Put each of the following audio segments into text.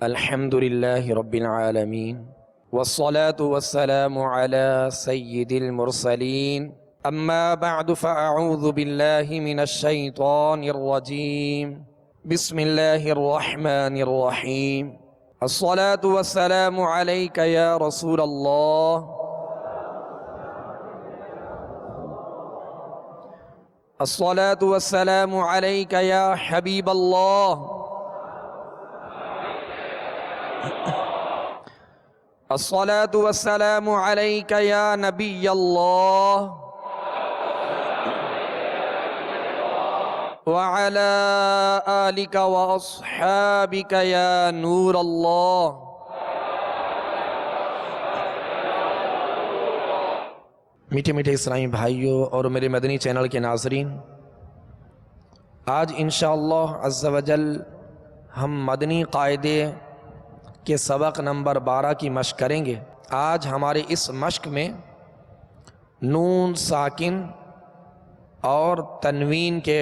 الحمد لله رب العالمين والصلاة والسلام على سيد المرسلين أما بعد فأعوذ بالله من الشيطان الرجيم بسم الله الرحمن الرحيم الصلاة والسلام عليك يا رسول الله الصلاة والسلام عليك يا حبيب الله الصلاة والسلام عليك يا نبي الله وعلى آلك وأصحابك يا نور الله۔ میٹھے میٹھے اسلامی بھائیوں اور میرے مدنی چینل کے ناظرین، آج انشاءاللہ عز و جل ہم مدنی قاعدے کے سبق نمبر 12 کی مشق کریں گے۔ آج ہمارے اس مشق میں نون ساکن اور تنوین کے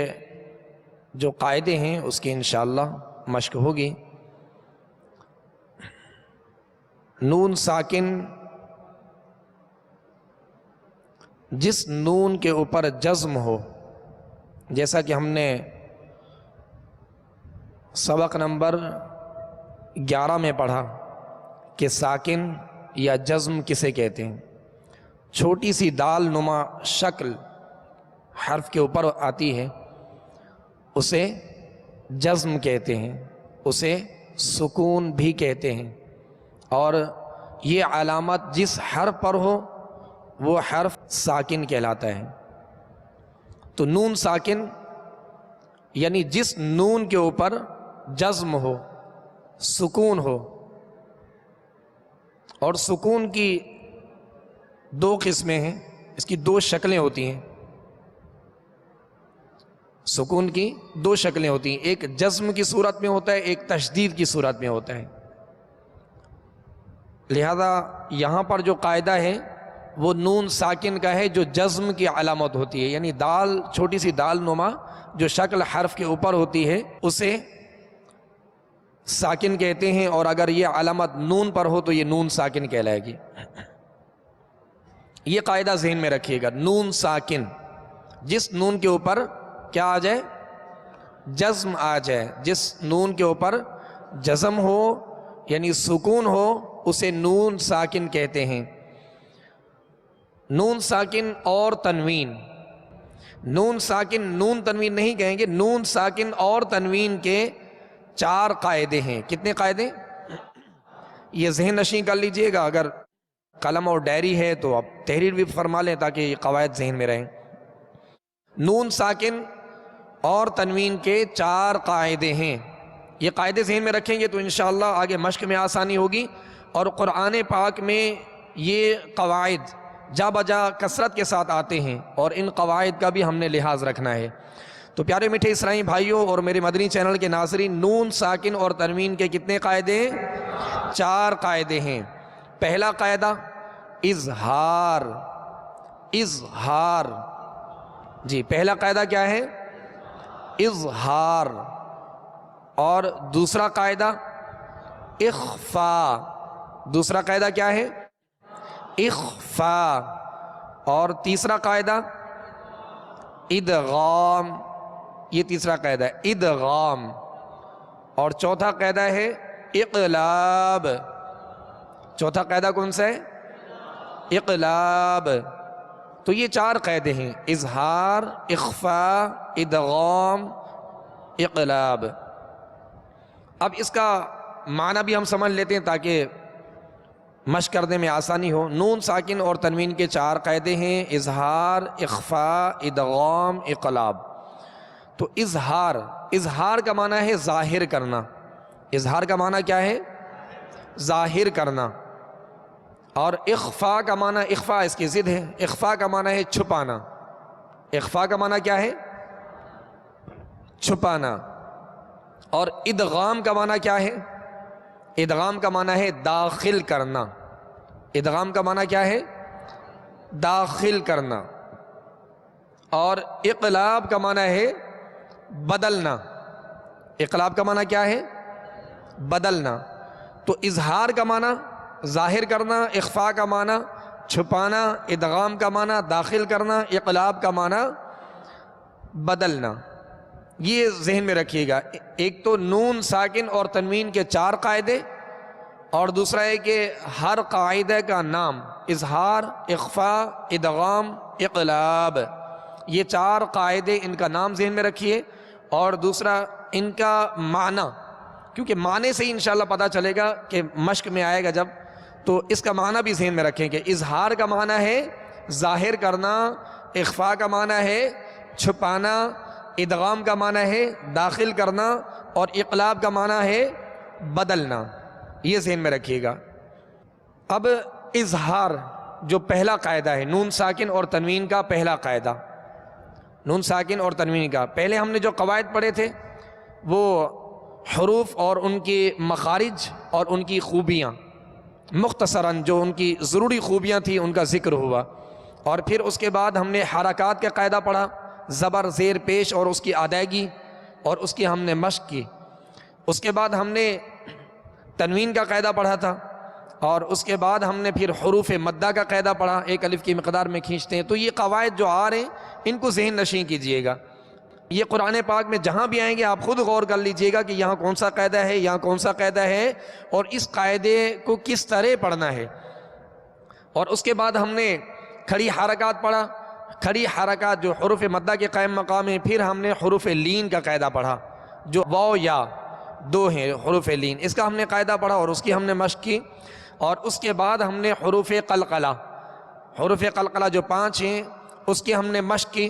جو قاعدے ہیں اس کی انشاءاللہ مشق ہوگی۔ نون ساکن جس نون کے اوپر جزم ہو، جیسا کہ ہم نے سبق نمبر 11 میں پڑھا کہ ساکن یا جزم کسے کہتے ہیں۔ چھوٹی سی دال نما شکل حرف کے اوپر آتی ہے، اسے جزم کہتے ہیں، اسے سکون بھی کہتے ہیں، اور یہ علامت جس حرف پر ہو وہ حرف ساکن کہلاتا ہے۔ تو نون ساکن یعنی جس نون کے اوپر جزم ہو، سکون ہو، اور سکون کی دو قسمیں ہیں، اس کی دو شکلیں ہوتی ہیں۔ سکون کی دو شکلیں ہوتی ہیں، ایک جزم کی صورت میں ہوتا ہے، ایک تشدید کی صورت میں ہوتا ہے۔ لہذا یہاں پر جو قاعدہ ہے وہ نون ساکن کا ہے جو جزم کی علامت ہوتی ہے، یعنی دال، چھوٹی سی دال نما جو شکل حرف کے اوپر ہوتی ہے اسے ساکن کہتے ہیں، اور اگر یہ علامت نون پر ہو تو یہ نون ساکن کہلائے گی۔ یہ قاعدہ ذہن میں رکھیے گا، نون ساکن جس نون کے اوپر کیا آ جائے؟ جزم آ جائے، جس نون کے اوپر جزم ہو یعنی سکون ہو اسے نون ساکن کہتے ہیں۔ نون ساکن اور تنوین، نون ساکن نون تنوین نہیں کہیں گے، نون ساکن اور تنوین کے 4 قاعدے ہیں۔ کتنے قاعدے؟ یہ ذہن نشین کر لیجئے گا، اگر قلم اور ڈائری ہے تو آپ تحریر بھی فرما لیں تاکہ یہ قواعد ذہن میں رہیں۔ نون ساکن اور تنوین کے 4 قاعدے ہیں، یہ قاعدے ذہن میں رکھیں گے تو انشاءاللہ آگے مشق میں آسانی ہوگی، اور قرآن پاک میں یہ قواعد جا بجا کثرت کے ساتھ آتے ہیں، اور ان قواعد کا بھی ہم نے لحاظ رکھنا ہے۔ تو پیارے میٹھے اسلامی بھائیوں اور میرے مدنی چینل کے ناظرین، نون ساکن اور تنوین کے کتنے قاعدے ہیں؟ 4 قاعدے ہیں۔ پہلا قاعدہ اظہار، اظہار، جی پہلا قاعدہ کیا ہے؟ اظہار۔ اور دوسرا قاعدہ اخفاء، دوسرا قاعدہ کیا ہے؟ اخفاء۔ اور تیسرا قاعدہ ادغام، یہ تیسرا قاعدہ ہے ادغام۔ اور چوتھا قاعدہ ہے اقلاب۔ چوتھا قاعدہ کون سا ہے؟ اقلاب۔ تو یہ 4 قاعدے ہیں، اظہار، اخفاء، ادغام، اقلاب۔ اب اس کا معنی بھی ہم سمجھ لیتے ہیں تاکہ مشق کرنے میں آسانی ہو۔ نون ساکن اور تنوین کے 4 قاعدے ہیں، اظہار، اخفاء، ادغام، اقلاب۔ تو اظہار، اظہار کا معنی ہے ظاہر کرنا۔ اظہار کا معنی کیا ہے؟ ظاہر کرنا۔ اور اخفاء کا معنی، اخفاء اس کی ضد ہے، اخفاء کا معنی ہے چھپانا۔ اخفاء کا معنی کیا ہے؟ چھپانا۔ اور ادغام کا معنی کیا ہے؟ ادغام کا معنی ہے داخل کرنا۔ ادغام کا معنی کیا ہے؟ داخل کرنا۔ اور اقلاب کا معنی ہے بدلنا۔ اقلاب کا معنی کیا ہے؟ بدلنا۔ تو اظہار کا معنی ظاہر کرنا، اخفاء کا معنی چھپانا، ادغام کا معنی داخل کرنا، اقلاب کا معنی بدلنا۔ یہ ذہن میں رکھیے گا۔ ایک تو نون ساکن اور تنوین کے 4 قاعدے، اور دوسرا ہے کہ ہر قاعدے کا نام اظہار، اخفاء، ادغام، اقلاب، یہ 4 قاعدے، ان کا نام ذہن میں رکھیے، اور دوسرا ان کا معنی، کیونکہ معنی سے ہی انشاءاللہ پتہ چلے گا کہ مشق میں آئے گا جب، تو اس کا معنی بھی ذہن میں رکھیں کہ اظہار کا معنی ہے ظاہر کرنا، اخفاء کا معنی ہے چھپانا، ادغام کا معنی ہے داخل کرنا، اور اقلاب کا معنی ہے بدلنا۔ یہ ذہن میں رکھیے گا۔ اب اظہار جو پہلا قاعدہ ہے، نون ساکن اور تنوین کا پہلا قاعدہ، نون ساکن اور تنوین کا، پہلے ہم نے جو قواعد پڑھے تھے وہ حروف اور ان کے مخارج اور ان کی خوبیاں، مختصراً جو ان کی ضروری خوبیاں تھیں ان کا ذکر ہوا، اور پھر اس کے بعد ہم نے حرکات کا قاعدہ پڑھا، زبر، زیر، پیش اور اس کی ادائیگی، اور اس کی ہم نے مشق کی۔ اس کے بعد ہم نے تنوین کا قاعدہ پڑھا تھا، اور اس کے بعد ہم نے پھر حروف مدہ کا قاعدہ پڑھا، 1 الف کی مقدار میں کھینچتے ہیں۔ تو یہ قواعد جو آ رہے ہیں ان کو ذہن نشین کیجئے گا۔ یہ قرآن پاک میں جہاں بھی آئیں گے آپ خود غور کر لیجئے گا کہ یہاں کون سا قاعدہ ہے، یہاں کون سا قاعدہ ہے، اور اس قاعدے کو کس طرح پڑھنا ہے۔ اور اس کے بعد ہم نے کھڑی حرکات پڑھا، کھڑی حرکات جو حروف مدہ کے قائم مقام ہیں۔ پھر ہم نے حروف لین کا قاعدہ پڑھا، جو واو یا 2 ہیں حروف لین، اس کا ہم نے قاعدہ پڑھا اور اس کی ہم نے مشق کی۔ اور اس کے بعد ہم نے حروف قلقلہ، حروف قلقلہ جو 5 ہیں اس کی ہم نے مشق کی۔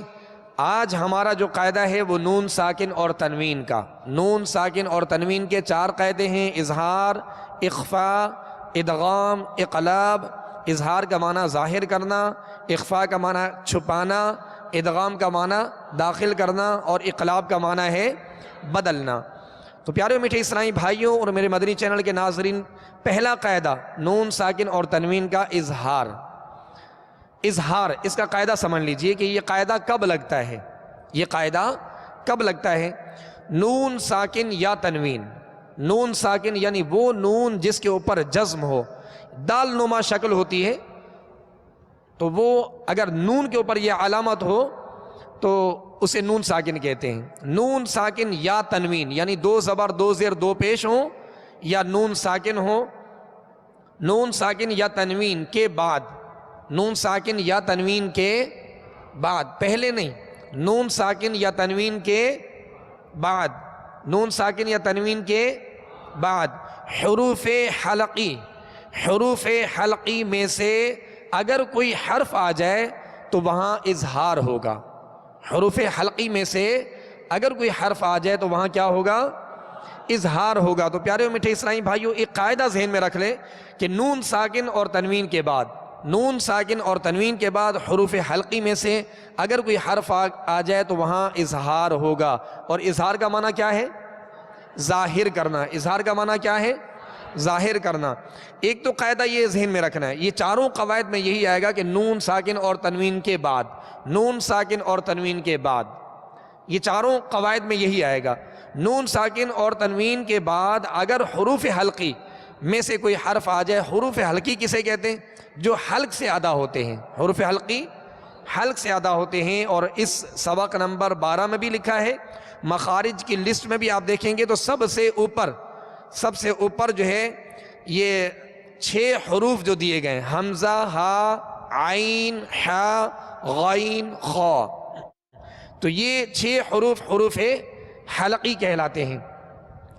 آج ہمارا جو قاعدہ ہے وہ نون ساکن اور تنوین کا، نون ساکن اور تنوین کے 4 قاعدے ہیں، اظہار، اخفاء، ادغام، اقلاب۔ اظہار کا معنی ظاہر کرنا، اخفاء کا معنی چھپانا، ادغام کا معنی داخل کرنا، اور اقلاب کا معنی ہے بدلنا۔ تو پیارے میٹھے اسلامی بھائیوں اور میرے مدنی چینل کے ناظرین، پہلا قاعدہ نون ساکن اور تنوین کا اظہار۔ اظہار، اس کا قاعدہ سمجھ لیجئے کہ یہ قاعدہ کب لگتا ہے، یہ قاعدہ کب لگتا ہے۔ نون ساکن یا تنوین، نون ساکن یعنی وہ نون جس کے اوپر جزم ہو، دال نما شکل ہوتی ہے، تو وہ اگر نون کے اوپر یہ علامت ہو تو اسے نون ساکن کہتے ہیں۔ نون ساکن یا تنوین یعنی 2 زبر 2 زیر 2 پیش ہوں، یا نون ساکن ہو، نون ساکن یا تنوین کے بعد، نون ساکن یا تنوین کے بعد، پہلے نہیں، نون ساکن یا تنوین کے بعد، نون ساکن یا تنوین کے بعد حروف حلقی، حروف حلقی میں سے اگر کوئی حرف آ جائے تو وہاں اظہار ہوگا۔ حروف حلقی میں سے اگر کوئی حرف آ جائے تو وہاں کیا ہوگا؟ اظہار ہوگا۔ تو پیارے و میٹھے اسلامی بھائیوں، ایک قاعدہ ذہن میں رکھ لیں کہ نون ساکن اور تنوین کے بعد، نون ساکن اور تنوین کے بعد حروف حلقی میں سے اگر کوئی حرف آ جائے تو وہاں اظہار ہوگا۔ اور اظہار کا معنی کیا ہے؟ ظاہر کرنا۔ اظہار کا معنی کیا ہے؟ ظاہر کرنا۔ ایک تو قاعدہ یہ ذہن میں رکھنا ہے، یہ چاروں قواعد میں یہی آئے گا کہ نون ساکن اور تنوین کے بعد، نون ساکن اور تنوین کے بعد، یہ چاروں قواعد میں یہی آئے گا۔ نون ساکن اور تنوین کے بعد اگر حروف حلقی میں سے کوئی حرف آ جائے، حروف حلقی کسے کہتے ہیں؟ جو حلق سے ادا ہوتے ہیں، حروف حلقی حلق سے ادا ہوتے ہیں۔ اور اس سبق نمبر 12 میں بھی لکھا ہے، مخارج کی لسٹ میں بھی آپ دیکھیں گے تو سب سے اوپر جو ہے یہ 6 حروف جو دیے گئے ہیں، حمزہ، ہا، عین، حا، غین، خا، تو یہ 6 حروف حروف حلقی کہلاتے ہیں۔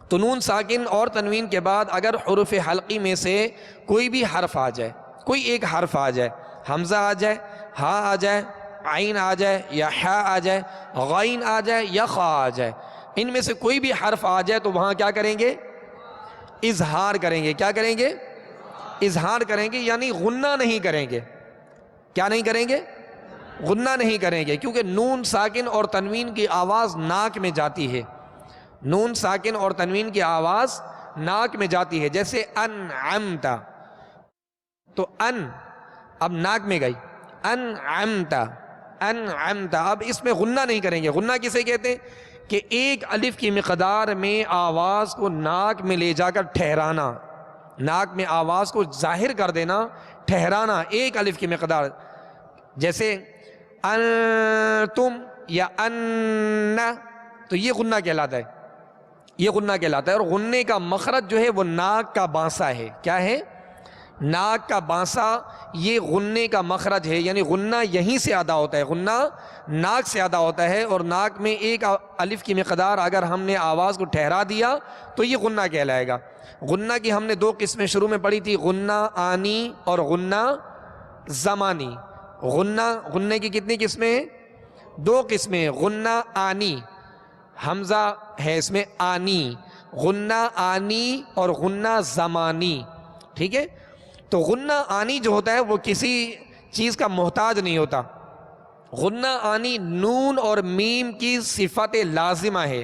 تو نون ساکن اور تنوین کے بعد اگر حروف حلقی میں سے کوئی بھی حرف آ جائے، کوئی ایک حرف آ جائے، حمزہ آ جائے، ہا آ جائے، عین آ جائے، یا حا آ جائے، غین آ جائے، یا خا آ جائے، ان میں سے کوئی بھی حرف آ جائے تو وہاں کیا کریں گے؟ اظہار کریں گے۔ کیا کریں گے؟ اظہار کریں گے، یعنی غنہ نہیں کریں گے۔ کیا نہیں کریں گے؟ غنہ نہیں کریں گے، کیونکہ نون ساکن اور تنوین کی آواز ناک میں جاتی ہے، نون ساکن اور تنوین کی آواز ناک میں جاتی ہے۔ جیسے انعمت، تو ان اب ناک میں گئی، انعمت، انعمت، اب اس میں غنہ نہیں کریں گے۔ غنہ کسے کہتے ہیں؟ کہ ایک الف کی مقدار میں آواز کو ناک میں لے جا کر ٹھہرانا، ناک میں آواز کو ظاہر کر دینا، ٹھہرانا ایک الف کی مقدار، جیسے انتم یا ان، تو یہ غنہ کہلاتا ہے، یہ غنہ کہلاتا ہے۔ اور غنے کا مخرج جو ہے وہ ناک کا بانسا ہے۔ کیا ہے؟ ناک کا بانسا، یہ غنے کا مخرج ہے، یعنی غنہ یہیں سے ادا ہوتا ہے، غنہ ناک سے ادا ہوتا ہے، اور ناک میں ایک الف کی مقدار اگر ہم نے آواز کو ٹھہرا دیا تو یہ غنہ کہلائے گا۔ غنہ کی ہم نے دو قسمیں شروع میں پڑھی تھی، غنہ آنی اور غنہ زمانی۔ غنے کی کتنی قسمیں ہیں؟ دو قسمیں، غنہ آنی، حمزہ ہے اس میں آنی، غنہ آنی اور غنہ زمانی، ٹھیک ہے؟ تو غنہ آنی جو ہوتا ہے وہ کسی چیز کا محتاج نہیں ہوتا۔ غنہ آنی نون اور میم کی صفت لازمہ ہے،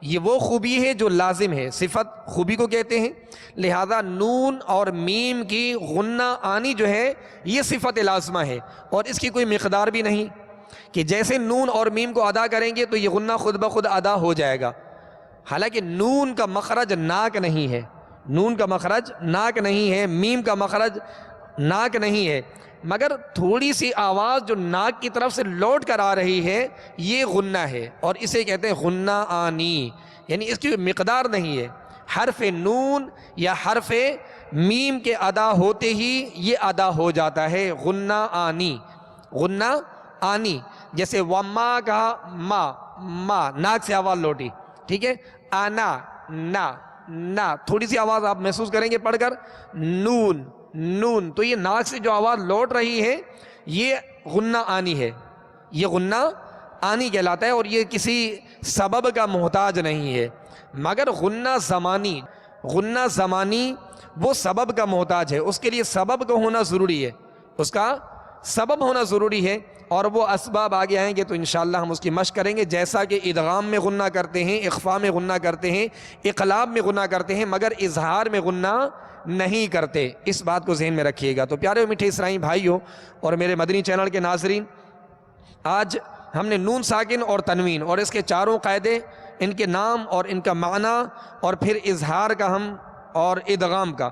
یہ وہ خوبی ہے جو لازم ہے، صفت خوبی کو کہتے ہیں، لہذا نون اور میم کی غنہ آنی جو ہے یہ صفت لازمہ ہے، اور اس کی کوئی مقدار بھی نہیں کہ جیسے نون اور میم کو ادا کریں گے تو یہ غنہ خود بخود ادا ہو جائے گا۔ حالانکہ نون کا مخرج ناک نہیں ہے، نون کا مخرج ناک نہیں ہے، میم کا مخرج ناک نہیں ہے، مگر تھوڑی سی آواز جو ناک کی طرف سے لوٹ کر آ رہی ہے یہ غنہ ہے، اور اسے کہتے ہیں غنہ آنی، یعنی اس کی مقدار نہیں ہے۔ حرف نون یا حرف میم کے ادا ہوتے ہی یہ ادا ہو جاتا ہے، غنہ آنی، غنہ آنی۔ جیسے وما کہا، ما ناک سے آواز لوٹی، ٹھیک ہے؟ آنا نا، تھوڑی سی آواز آپ محسوس کریں گے پڑھ کر، نون، تو یہ ناک سے جو آواز لوٹ رہی ہے یہ غنہ آنی ہے، یہ غنہ آنی کہلاتا ہے، اور یہ کسی سبب کا محتاج نہیں ہے۔ مگر غنہ زمانی وہ سبب کا محتاج ہے، اس کے لیے سبب کا ہونا ضروری ہے، اس کا سبب ہونا ضروری ہے، اور وہ اسباب آگے آئیں گے تو انشاءاللہ ہم اس کی مشق کریں گے، جیسا کہ ادغام میں غنہ کرتے ہیں، اخفاء میں غنہ کرتے ہیں، اقلاب میں غنہ کرتے ہیں، مگر اظہار میں غنہ نہیں کرتے۔ اس بات کو ذہن میں رکھیے گا۔ تو پیارے میٹھے اسرائیل بھائیوں اور میرے مدنی چینل کے ناظرین، آج ہم نے نون ساکن اور تنوین اور اس کے چاروں قاعدے، ان کے نام اور ان کا معنی، اور پھر اظہار کا اور ادغام کا،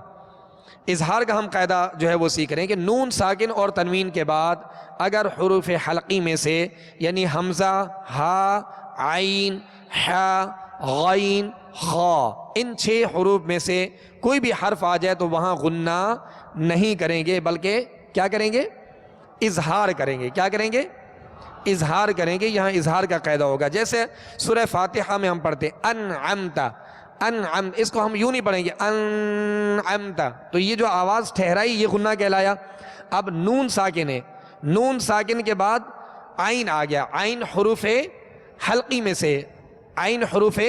اظہار کا ہم قاعدہ جو ہے وہ سیکھ رہے ہیں کہ نون ساکن اور تنوین کے بعد اگر حروف حلقی میں سے، یعنی حمزہ، ہا، عین، حا، غین، خا، ان 6 حروف میں سے کوئی بھی حرف آ جائے تو وہاں غنہ نہیں کریں گے، بلکہ کیا کریں گے؟ اظہار کریں گے۔ کیا کریں گے؟ اظہار کریں گے۔ یہاں اظہار کا قاعدہ ہوگا، جیسے سورہ فاتحہ میں ہم پڑھتے انعمتا، اس کو ہم یوں نہیں پڑھیں گے انعمتا، تو یہ جو آواز ٹھہرائی یہ غنہ کہلایا۔ اب نون ساکن ہے، نون ساکن کے بعد عین آ گیا، عین حروف حلقی میں سے، عین حروف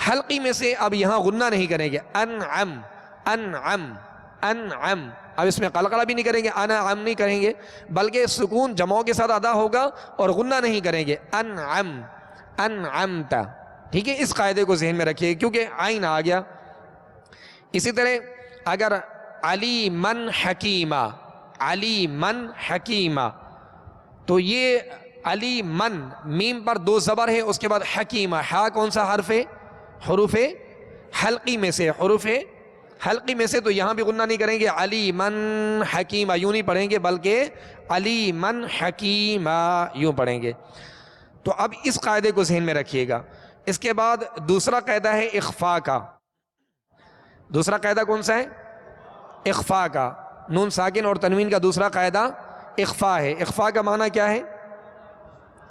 حلقی میں سے، اب یہاں غنہ نہیں کریں گے، انعم، اب اس میں قلقلہ بھی نہیں کریں گے، انعم نہیں کریں گے، بلکہ سکون جمعوں کے ساتھ ادا ہوگا اور غنہ نہیں کریں گے، انعمتا، ٹھیک ہے؟ اس قاعدے کو ذہن میں رکھیے کیونکہ عین آ گیا۔ اسی طرح اگر علی من حکیمہ، تو یہ علی من، میم پر 2 زبر ہے، اس کے بعد حکیمہ، ہا کون سا حرف ہے؟ حروف حلقی میں سے، حروف حلقی میں سے، تو یہاں بھی غنہ نہیں کریں گے، علی من حکیمہ یوں نہیں پڑھیں گے، بلکہ علی من حکیمہ یوں پڑھیں گے۔ تو اب اس قاعدے کو ذہن میں رکھیے گا۔ اس کے بعد دوسرا قاعدہ ہے اخفاء کا۔ دوسرا قاعدہ کون سا ہے؟ اخفاء کا۔ نون ساکن اور تنوین کا دوسرا قاعدہ اخفاء ہے۔ اخفاء کا معنی کیا ہے؟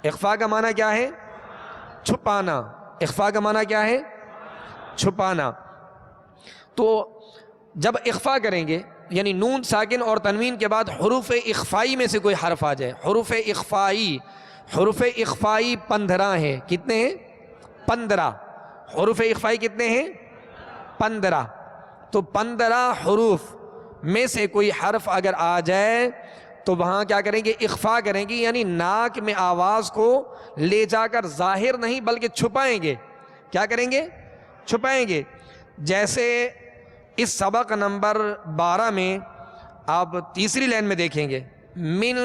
اخفاء کا معنی کیا ہے؟ چھپانا۔ اخفاء کا معنی کیا ہے؟ چھپانا۔ تو جب اخفاء کریں گے، یعنی نون ساکن اور تنوین کے بعد حروف اخفائی میں سے کوئی حرف آ جائے، حروف اخفائی 15 ہیں۔ کتنے ہیں؟ 15 حروف اخفائی کتنے ہیں؟ 15۔ تو 15 حروف میں سے کوئی حرف اگر آ جائے تو وہاں کیا کریں گے؟ اخفاء کریں گے، یعنی ناک میں آواز کو لے جا کر ظاہر نہیں بلکہ چھپائیں گے۔ کیا کریں گے؟ چھپائیں گے۔ جیسے اس سبق نمبر 12 میں آپ تیسری لائن میں دیکھیں گے، من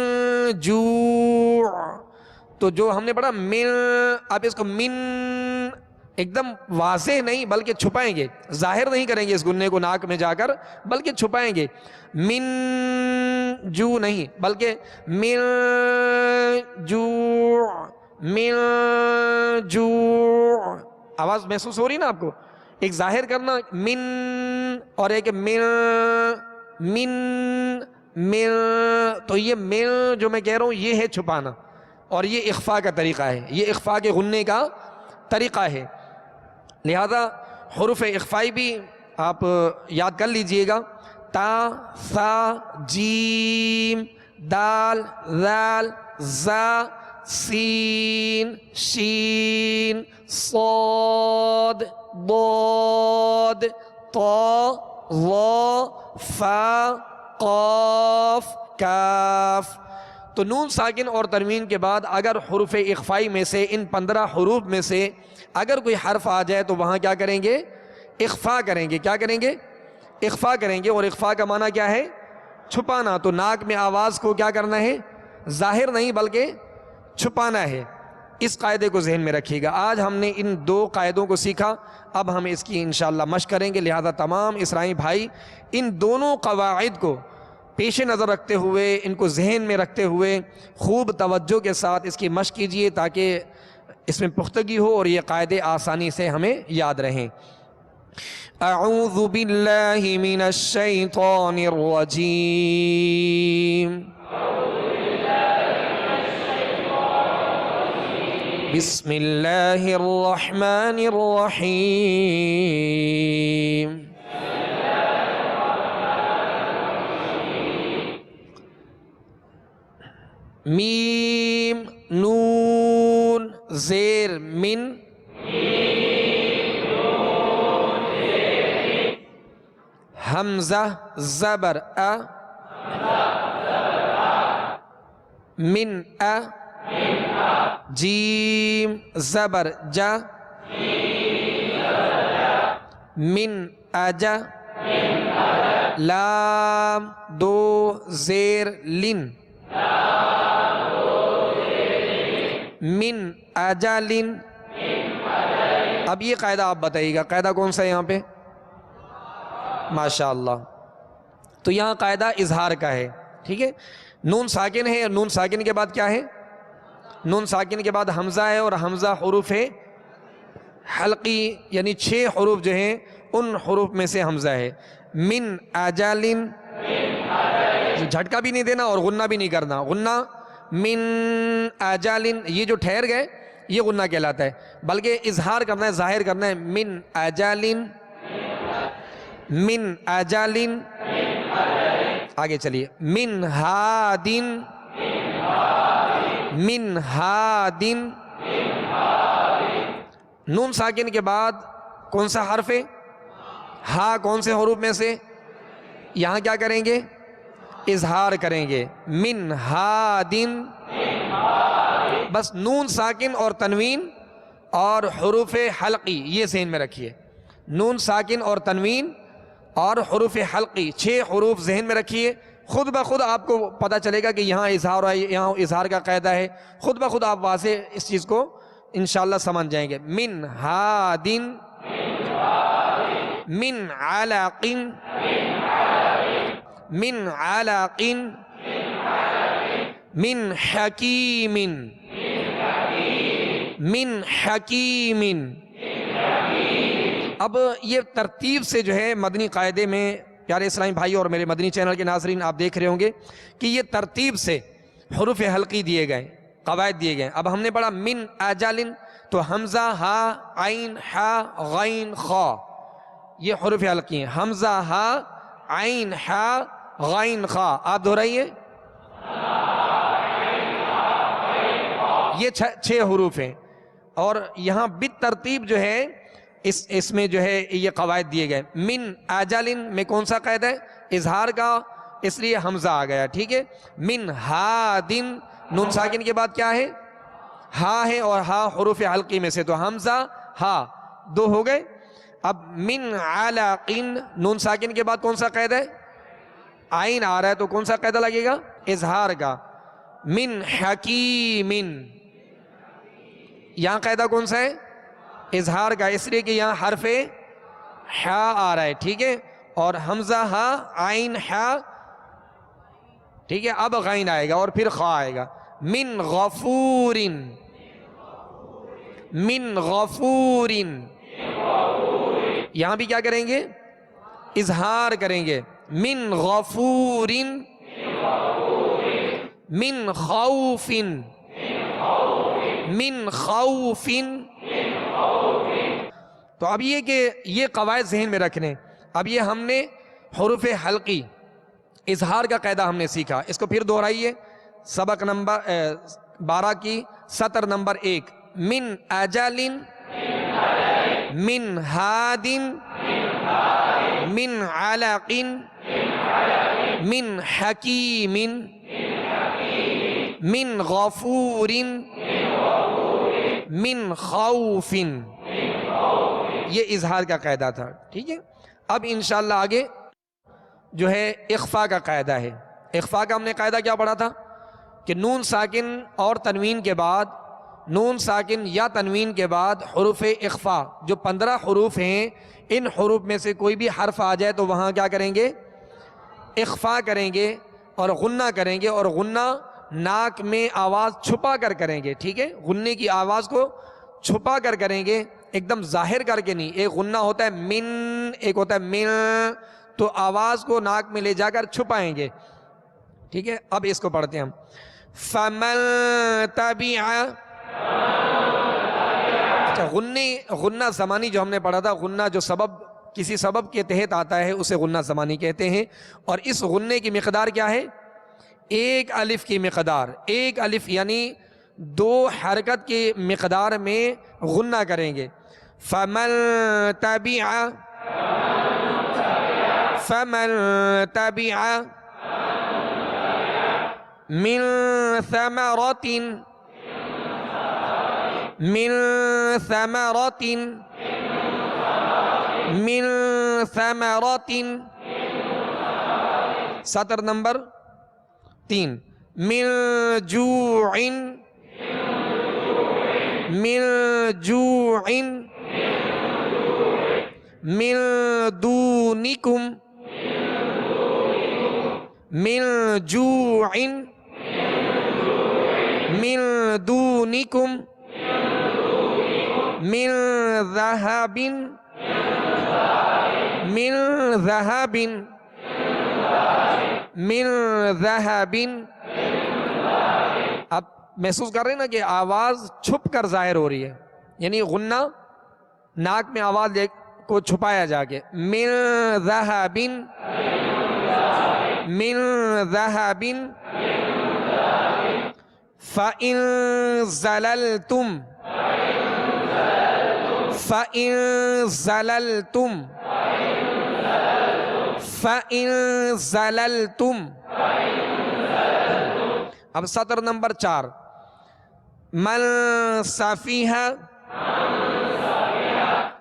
جوع، تو جو ہم نے پڑھا من، اب اس کو من ایک دم واضح نہیں بلکہ چھپائیں گے، ظاہر نہیں کریں گے اس گنے کو ناک میں جا کر، بلکہ چھپائیں گے. من جو نہیں بلکہ من جو، من جو. آواز محسوس ہو رہی نا آپ کو؟ ایک ظاہر کرنا من اور ایک من، من من. تو یہ من جو میں کہہ رہا ہوں یہ ہے چھپانا، اور یہ اخفاء کا طریقہ ہے، یہ اخفاء کے غننے کا طریقہ ہے. لہذا حروف اخفائی بھی آپ یاد کر لیجئے گا. تا، ثا، جیم، دال، ذال، زا، سین، شین، صاد، ضاد، طا، ظا، فا، قاف، کاف. تو نون ساکن اور تنوین کے بعد اگر حروف اخفائی میں سے ان 15 حروف میں سے اگر کوئی حرف آ جائے تو وہاں کیا کریں گے؟ اخفاء کریں گے. کیا کریں گے؟ اخفاء کریں گے. اور اخفاء کا معنی کیا ہے؟ چھپانا. تو ناک میں آواز کو کیا کرنا ہے؟ ظاہر نہیں بلکہ چھپانا ہے. اس قاعدے کو ذہن میں رکھیے گا. آج ہم نے ان 2 قاعدوں کو سیکھا، اب ہم اس کی انشاءاللہ مشق کریں گے. لہذا تمام اسرائی بھائی ان دونوں قواعد کو پیش نظر رکھتے ہوئے، ان کو ذہن میں رکھتے ہوئے خوب توجہ کے ساتھ اس کی مشق کیجئے تاکہ اس میں پختگی ہو اور یہ قاعدے آسانی سے ہمیں یاد رہیں. اعوذ باللہ من الشیطان الرجیم. بسم اللہ الرحمن الرحیم. میم، نون، زیر من، حمزہ زبر ا، من ا، جیم زبر جا، من اجا، لام دو زیر لن، من اجالن. اب یہ قاعدہ آپ بتائیے گا، قاعدہ کون سا ہے یہاں پہ؟ ماشاءاللہ. تو یہاں قاعدہ اظہار کا ہے. ٹھیک ہے، نون ساکن ہے، اور نون ساکن کے بعد کیا ہے؟ نون ساکن کے بعد حمزہ ہے، اور حمزہ حروف ہے حلقی، یعنی 6 حروف جو ہیں ان حروف میں سے حمزہ ہے. من اجالن، جھٹکا بھی نہیں دینا اور غنہ بھی نہیں کرنا. غنہ من اجالن، یہ جو ٹھہر گئے یہ غنہ کہلاتا ہے، بلکہ اظہار کرنا ہے، ظاہر کرنا ہے. من اجالن، من اجالن. آگے چلیے. من ہادن، من ہادن. نون ساکن کے بعد کون سا حرف ہے؟ ہا. کون سے حروف میں سے؟ یہاں کیا کریں گے؟ اظہار کریں گے. من ہادن. بس نون ساکن اور تنوین اور حروف حلقی یہ ذہن میں رکھیے. نون ساکن اور تنوین اور حروف حلقی 6 حروف ذہن میں رکھیے. خود بخود آپ کو پتہ چلے گا کہ یہاں اظہار ہے، یہاں اظہار کا قاعدہ ہے. خود بخود آپ واضح اس چیز کو انشاءاللہ سمجھ جائیں گے. من ہادن، من علق، من علق، من حکیم، من حکیم. اب یہ ترتیب سے جو ہے مدنی قاعدے میں پیارے اسلامی بھائی اور میرے مدنی چینل کے ناظرین آپ دیکھ رہے ہوں گے کہ یہ ترتیب سے حروف حلقی دیے گئے، قواعد دیے گئے. اب ہم نے پڑھا من اجالن، تو حمزہ ہا عین ہا غین خا یہ حروف حلقی ہیں. حمزہ ہا عین ہا غین خا. آپ دہرائیے. یہ 6 حروف ہیں، اور یہاں بالترتیب جو ہے اس میں جو ہے یہ قواعد دیے گئے. من اجالن میں کون سا قید ہے؟ اظہار کا، اس لیے حمزہ آ گیا. ٹھیک ہے. من ہادن، نون ساکن کے بعد کیا ہے؟ ہا ہے، اور ہا حروف حلقی میں سے، تو حمزہ ہا 2 ہو گئے. اب من علقن، نون ساکن کے بعد کون سا قید ہے؟ عین آ رہا ہے، تو کون سا قاعدہ لگے گا؟ اظہار کا. من حکیم، یہاں قاعدہ کون سا ہے؟ اظہار کا، اس لیے کہ یہاں حرف ہا آ رہا ہے، ٹھیک ہے، اور حمزہ ہا عین ہا، ٹھیک ہے، اب غین آئے گا اور پھر خا آئے گا. من غفور، من غفور، یہاں بھی کیا کریں گے؟ اظہار کریں گے. من غفور، من خوف، من خوف. تو اب یہ کہ یہ قواعد ذہن میں رکھنے. اب یہ ہم نے حروف حلقی اظہار کا قاعدہ ہم نے سیکھا، اس کو پھر دہرائیے. سبق نمبر 12 کی سطر نمبر 1. من اجل، من ہاد، من علق، من حکیم، من غفور، من خوف. یہ اظہار کا قاعدہ تھا، ٹھیک ہے. اب انشاءاللہ آگے جو ہے اخفاء کا قاعدہ ہے. اخفاء کا ہم نے قاعدہ کیا پڑھا تھا کہ نون ساکن اور تنوین کے بعد، نون ساکن یا تنوین کے بعد حروف اخفاء جو 15 حروف ہیں، ان حروف میں سے کوئی بھی حرف آ جائے تو وہاں کیا کریں گے؟ اخفاء کریں گے اور غنہ کریں گے. اور غنہ ناک میں آواز چھپا کر کریں گے، ٹھیک ہے. غنے کی آواز کو چھپا کر کریں گے، ایک دم ظاہر کر کے نہیں. ایک غنہ ہوتا ہے من، ایک ہوتا ہے من، تو آواز کو ناک میں لے جا کر چھپائیں گے، ٹھیک ہے. اب اس کو پڑھتے ہیں ہم. فمن تبع، اچھا غنہ زمانی جو ہم نے پڑھا تھا، غنہ جو سبب کسی سبب کے تحت آتا ہے اسے غنہ زمانی کہتے ہیں. اور اس غنے کی مقدار کیا ہے؟ 1 الف کی مقدار. 1 الف یعنی 2 حرکت کی مقدار میں غنہ کریں گے. فمن تبع، فمن تبع من ثمرة، من ثمرة، من ثمرة. سطر نمبر 3. من جوع، من جوع، من دونكم، من جوع، من دونكم، من ذهب، من ذهب، من ذهب. اب محسوس کر رہے ہیں نا کہ آواز چھپ کر ظاہر ہو رہی ہے، یعنی غنہ ناک میں آواز کو چھپایا جا کے. من ذهب، من ذهب. فإن زللتم، فإن زللتم، فإن زللتم. اب سطر نمبر 4. من سفیہ،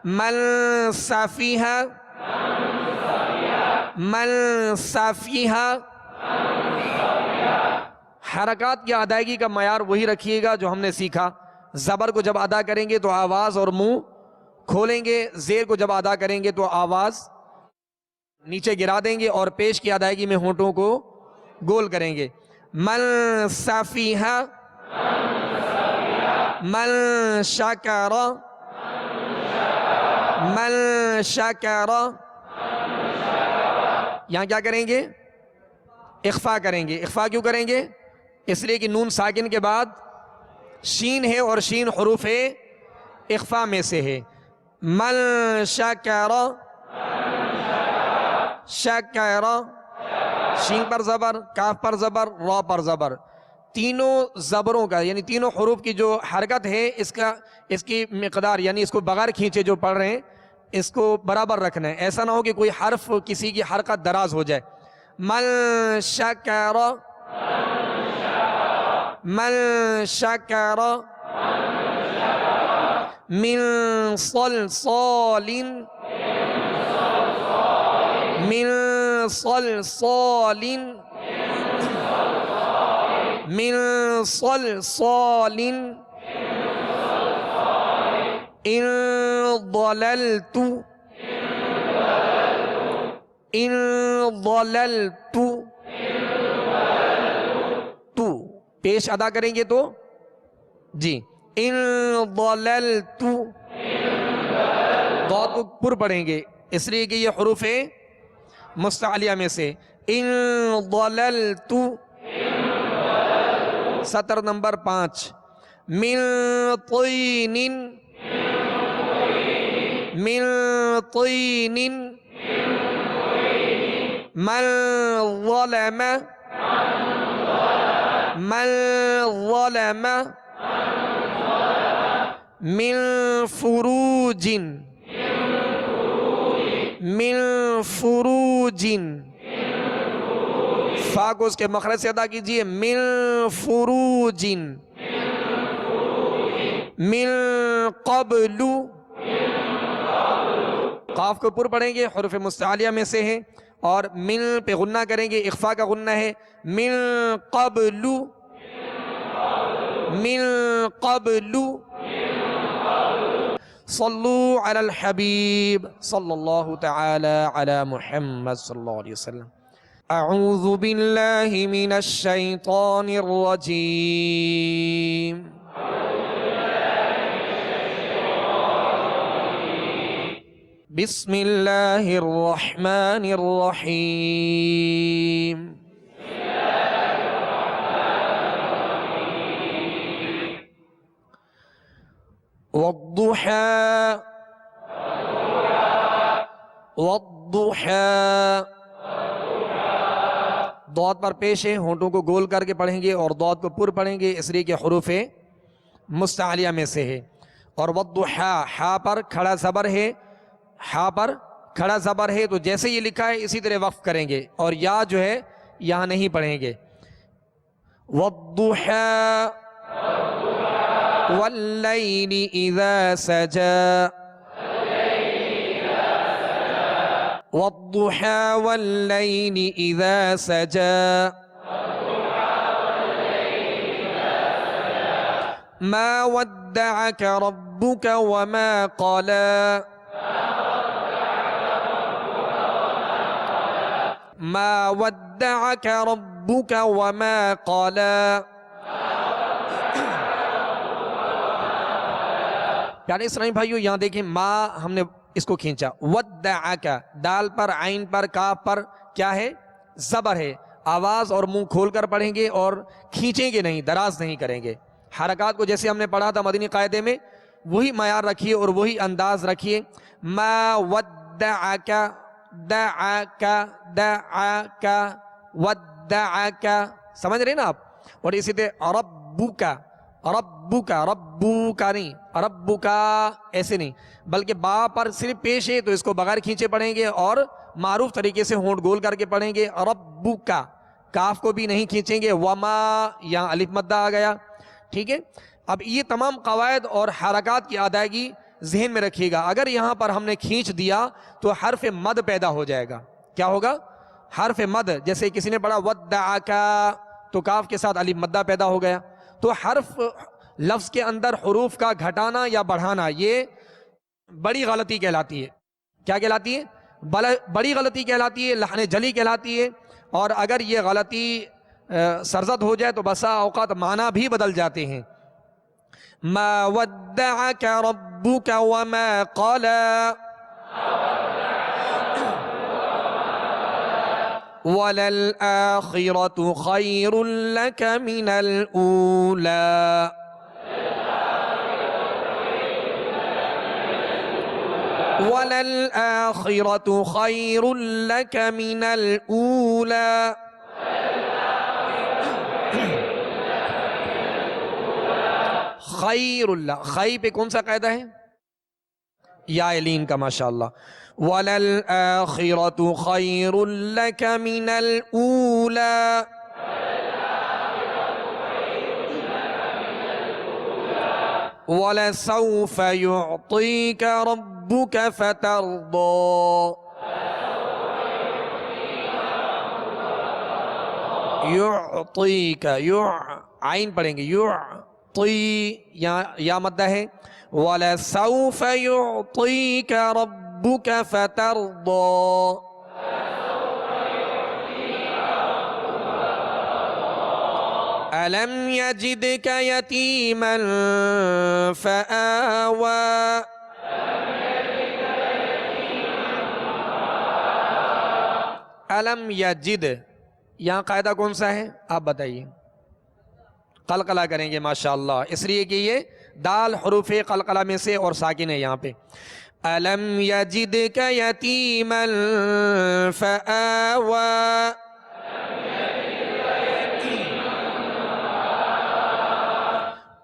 من سفیہ، من سفیہ. حرکات کی ادائیگی کا معیار وہی رکھیے گا جو ہم نے سیکھا. زبر کو جب ادا کریں گے تو آواز اور منہ کھولیں گے، زیر کو جب ادا کریں گے تو آواز نیچے گرا دیں گے، اور پیش کی ادائیگی میں ہونٹوں کو گول کریں گے. من سفیہ، من شکر، من شکر. یہاں کیا کریں گے؟ اخفاء کریں گے. اخفاء کیوں کریں گے؟ اس لیے کہ نون ساکن کے بعد شین ہے اور شین حروف اخفاء میں سے ہے. من شکر، شکر. شین پر زبر، کاف پر زبر، را پر زبر. تینوں زبروں کا یعنی تینوں حروف کی جو حرکت ہے اس کی مقدار یعنی اس کو بغیر کھینچے جو پڑھ رہے ہیں اس کو برابر رکھنا ہے. ایسا نہ ہو کہ کوئی حرف کسی کی حرکت دراز ہو جائے. من شکر، من شکر. من صلصال، من صلصال، من صلصال. ان ضللت ان ضللت تو پیش ادا کریں گے تو جی ان ضللت ضاد کو پر پڑھیں گے اس لیے کہ یہ حروف مستعلیہ میں سے ان ضللت سطر نمبر 5 من طین من طین من ظلم من ظلم من فروج من فروج فا کو اس کے مخرج سے ادا کیجئے من فروج من قبل قاف کو پر پڑھیں گے حروف مستعلیہ میں سے ہے اور من پہ غنہ کریں گے اخفا کا غنہ ہے من قبل من قبل صلو علی الحبیب صلی اللہ تعالی علی محمد صلی اللہ علیہ وسلم اعوذ باللہ من الشیطان الرجیم بسم اللہ الرحمن الرحیم والضحى والضحى ضاد پر پیش ہے ہونٹوں کو گول کر کے پڑھیں گے اور ضاد کو پر پڑھیں گے اس لیے کہ حروف مستعلیہ میں سے ہے اور والضحى ہا پر کھڑا زبر ہے ہا پر کھڑا زبر ہے تو جیسے یہ لکھا ہے اسی طرح وقف کریں گے اور یا جو ہے یہاں نہیں پڑھیں گے والضحى واللیل اذا سجا والضحى واللیل اذا سجا ما ودعك ربك وما قلى ما ودعك ربك وما قلى پیارے اسلامی بھائیو یہاں دیکھیں ما ہم نے اس کو کھینچا ودعک دال پر عین پر کاف پر کیا ہے زبر ہے آواز اور منہ کھول کر پڑھیں گے اور کھینچیں گے نہیں دراز نہیں کریں گے حرکات کو جیسے ہم نے پڑھا تھا مدنی قاعدے میں وہی معیار رکھیے اور وہی انداز رکھیے ما ودعک دعک دعک ودعک سمجھ رہے نا آپ اور اسی طرح ربک ربک ربک نہیں ربک ایسے نہیں بلکہ با پر صرف پیش ہے تو اس کو بغیر کھینچے پڑھیں گے اور معروف طریقے سے ہونٹ گول کر کے پڑھیں گے ربک کاف کو بھی نہیں کھینچیں گے وما یہاں الف مدہ آ گیا ٹھیک ہے اب یہ تمام قواعد اور حرکات کی ادائیگی ذہن میں رکھیے گا اگر یہاں پر ہم نے کھینچ دیا تو حرف مد پیدا ہو جائے گا کیا ہوگا حرف مد جیسے کسی نے پڑھا ودعک تو کاف کے ساتھ الف مدہ پیدا ہو گیا تو حرف لفظ کے اندر حروف کا گھٹانا یا بڑھانا یہ بڑی غلطی کہلاتی ہے کیا کہلاتی ہے بڑی غلطی کہلاتی ہے لحن جلی کہلاتی ہے اور اگر یہ غلطی سرزد ہو جائے تو بسا اوقات معنی بھی بدل جاتے ہیں ما ودعك ربك وما قلى وَلَلْآخِرَةُ خَيْرٌ لَكَ مِنَ الْأُولَى وَلَلْآخِرَةُ خَيْرٌ لَكَ مِنَ الْأُولَى خیر اللہ خی پہ کون سا قاعدہ ہے یا لین کا ماشاءاللہ وَلَلْآخِرَةُ خَيْرٌ لَكَ مِنَ الْأُولَى وَلَسَوْفَ يُعْطِيكَ رَبُّكَ فَتَرْضَى يُعْطِيكَ عین پڑھیں گے یا مدہ ہے وَلَسَوْفَ يُعْطِيكَ رَبُّكَ فَتَرْضَى. أَلَمْ يَجِدْكَ يَتِيمًا فَآوَى. علم یجد یہاں قاعدہ کون سا ہے آپ بتائیے؟ قلقلہ کریں گے ماشاءاللہ، اس لیے کہ یہ دال حروف قلقلہ میں سے اور ساکن ہے یہاں پہ. الم یجدک یتیما فآوى.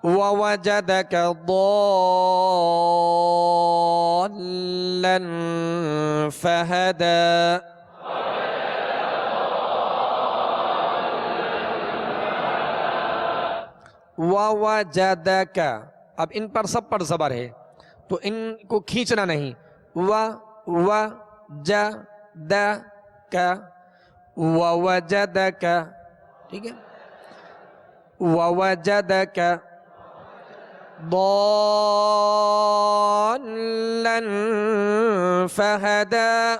ووجدک ضالا فہدى. وَوَجَدَكَ اب ان پر سب پر زبر ہے تو ان کو کھینچنا نہیں. وَوَجَدَكَ وَوَجَدَكَ ٹھیک ہے. وَوَجَدَكَ ضَالًّا فَهَدَى.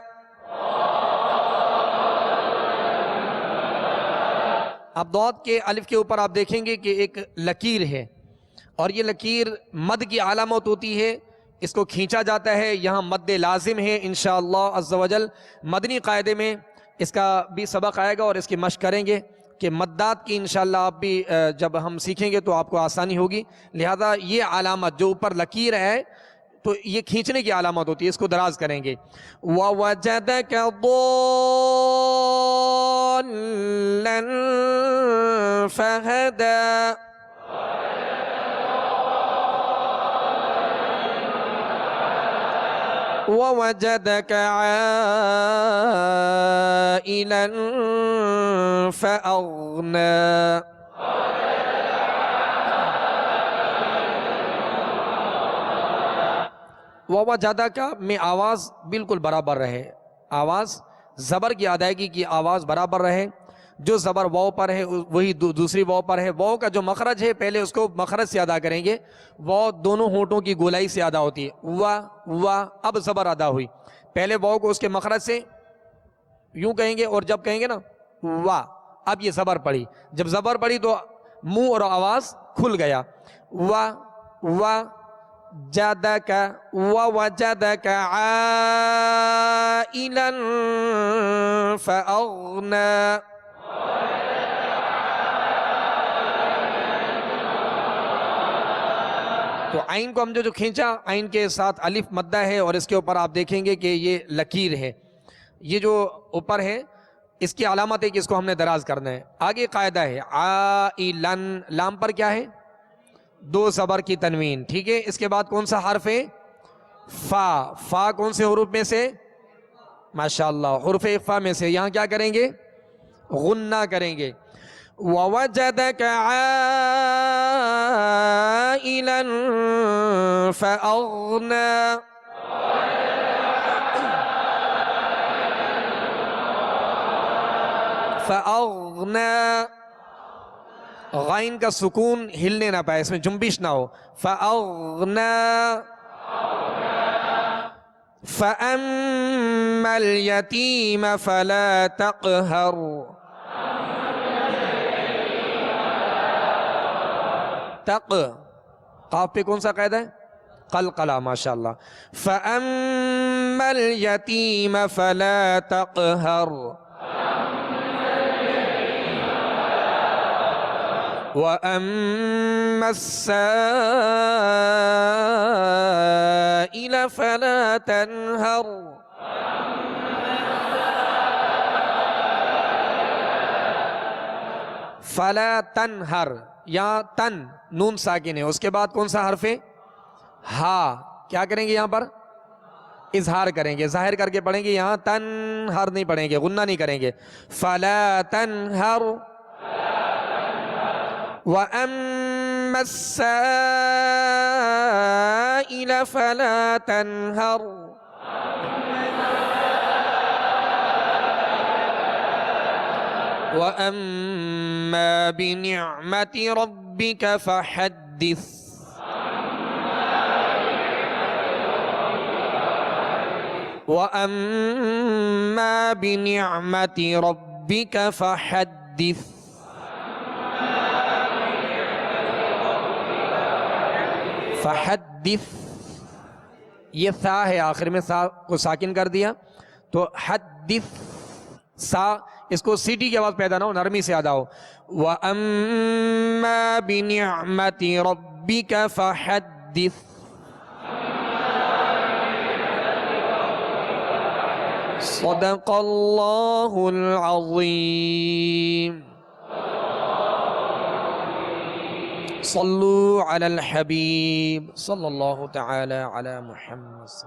اب ضاد کے الف کے اوپر آپ دیکھیں گے کہ ایک لکیر ہے اور یہ لکیر مد کی علامت ہوتی ہے، اس کو کھینچا جاتا ہے. یہاں مد لازم ہے انشاءاللہ عز و جل. مدنی قاعدے میں اس کا بھی سبق آئے گا اور اس کی مشق کریں گے کہ مدات کی انشاءاللہ آپ بھی جب ہم سیکھیں گے تو آپ کو آسانی ہوگی. لہذا یہ علامت جو اوپر لکیر ہے تو یہ کھینچنے کی علامت ہوتی ہے، اس کو دراز کریں گے. وَوَجَدَكَ ضَالًّا فَهَدَى. وَوَجَدَكَ عَائِلًا فَأَغْنَى. وَوَجَدَكَ میں آواز بالکل برابر رہے، آواز زبر کی ادائیگی کی آواز برابر رہے. جو زبر واو پر ہے وہی دوسری واو پر ہے. واو کا جو مخرج ہے پہلے اس کو مخرج سے ادا کریں گے. واو دونوں ہونٹوں کی گولائی سے ادا ہوتی ہے. وا اب زبر ادا ہوئی. پہلے واو کو اس کے مخرج سے یوں کہیں گے اور جب کہیں گے نا وا اب یہ زبر پڑی. جب زبر پڑی تو منہ اور آواز کھل گیا. وَوَجَدَكَ وَوَجَدَكَ عَائِلًا فَأَغْنَى. تو عین کو ہم جو کھینچا، عین کے ساتھ الف مدہ ہے اور اس کے اوپر آپ دیکھیں گے کہ یہ لکیر ہے. یہ جو اوپر ہے اس کی علامت ہے کہ اس کو ہم نے دراز کرنا ہے. آگے قاعدہ ہے عائلن، لام پر کیا ہے؟ دو زبر کی تنوین. ٹھیک ہے. اس کے بعد کون سا حرف ہے؟ فا. فا کون سے حروف میں سے؟ ماشاءاللہ حروف اخفا میں سے. یہاں کیا کریں گے؟ غنہ کریں گے. وَوَجَدَكَ عَائِلًا فَأَغْنَى. فَأَغْنَى غائن کا سکون ہلنے نہ پائے، اس میں جنبش نہ ہو. فَأَغْنَى. فَأَمَّا الْيَتِيمَ فَلَا تَقْهَرْ. تق قاف پہ کون سا قاعدہ ہے؟ قلقلہ. ماشاءاللہ. فَأَمَّا الْيَتِيمَ فَلَا تَقْهَرْ. وَأَمَّا السَّائِلَ فَلَا تَنْهَرْ. فَلَا تَنْهَرْ. یہاں تن نون ساکن ہے، اس کے بعد کون سا حرف ہے؟ ہا. کیا کریں گے یہاں پر؟ اظہار کریں گے، ظاہر کر کے پڑھیں گے. یہاں تنہر نہیں پڑھیں گے، غنہ نہیں کریں گے. فَلَا تَنْهَرْ. وَأَمَّا السَّائِلَ فَلَا تَنْهَرْ. وَأَمَّا بِنِعْمَةِ رَبِّكَ فَحَدِّثْ. فحدث وأما بنعمة ربك فحدث فحدث، یہ سا ہے آخر میں، سا کو ساکن کر دیا تو حدث، سا اس کو سیٹی کی آواز پیدا نہ ہو، نرمی سے ادا ہو. وَأَمَّا بِنِعْمَةِ رَبِّكَ فَحَدِّثْ. صدق اللہ العظیم. صلو علی الحبیب صلی اللہ تعالی علی محمد.